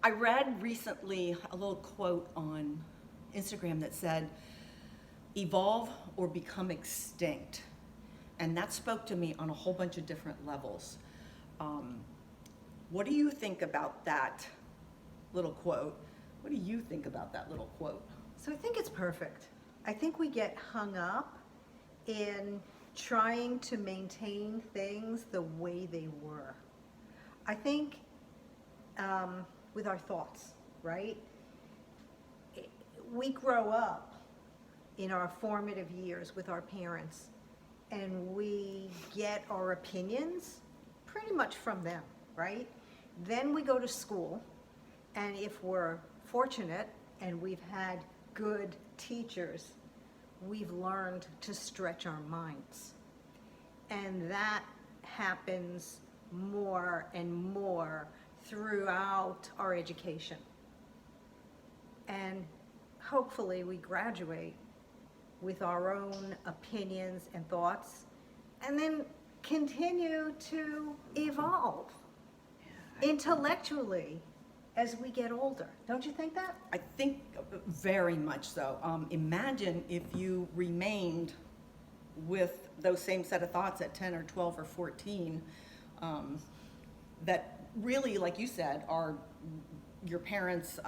I read recently a little quote on Instagram that said, evolve or become extinct. And that spoke to me on a whole bunch of different levels. What do you think about that little quote? What do you think about that little quote? So I think it's perfect. I think we get hung up in trying to maintain things the way they were. I think with our thoughts, right? We grow up in our formative years with our parents, and we get our opinions pretty much from them, right? Then we go to school, and if we're fortunate and we've had good teachers, we've learned to stretch our minds. And that happens more and more throughout our education. And hopefully we graduate with our own opinions and thoughts, and then continue to evolve intellectually as we get older. Don't you think that? I think very much so. Imagine if you remained with those same set of thoughts at 10 or 12 or 14, that really, like you said, are your parents'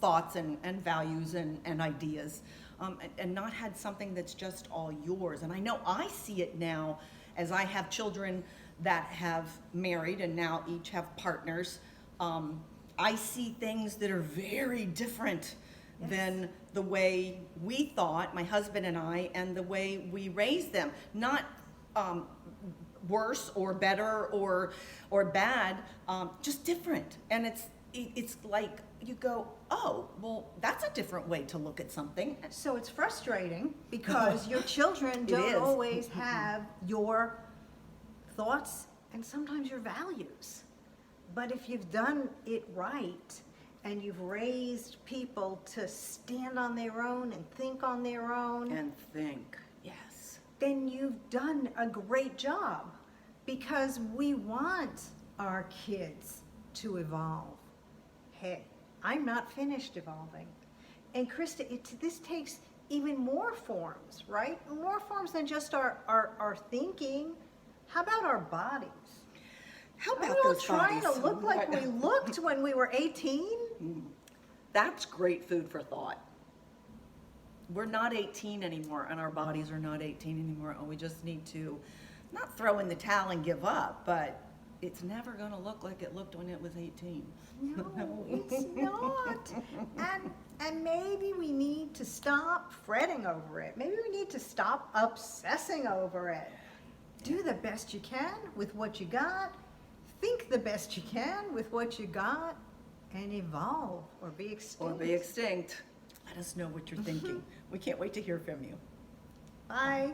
thoughts and values and ideas, and not had something that's just all yours. And I know I see it now as I have children that have married and now each have partners. I see things that are very different than the way we thought, my husband and I, and the way we raised them. Not worse or better or bad, just different. And it's like you go, oh, well, that's a different way to look at something. So it's frustrating because your children don't always have your thoughts and sometimes your values. But if you've done it right and you've raised people to stand on their own and think on their own, And think, yes. then you've done a great job, because we want our kids to evolve. Hey, I'm not finished evolving. And Krista, this takes even more forms, right? More forms than just our thinking. How about our bodies? How Are about we all those trying bodies? to look like we looked when we were 18? That's great food for thought. We're not 18 anymore, and our bodies are not 18 anymore, and we just need to not throw in the towel and give up, but it's never going to look like it looked when it was 18. No, it's not. And maybe we need to stop fretting over it. Maybe we need to stop obsessing over it. Do the best you can with what you got. Think the best you can with what you got, and evolve or be extinct. Or be extinct. Let us know what you're thinking. We can't wait to hear from you. Bye.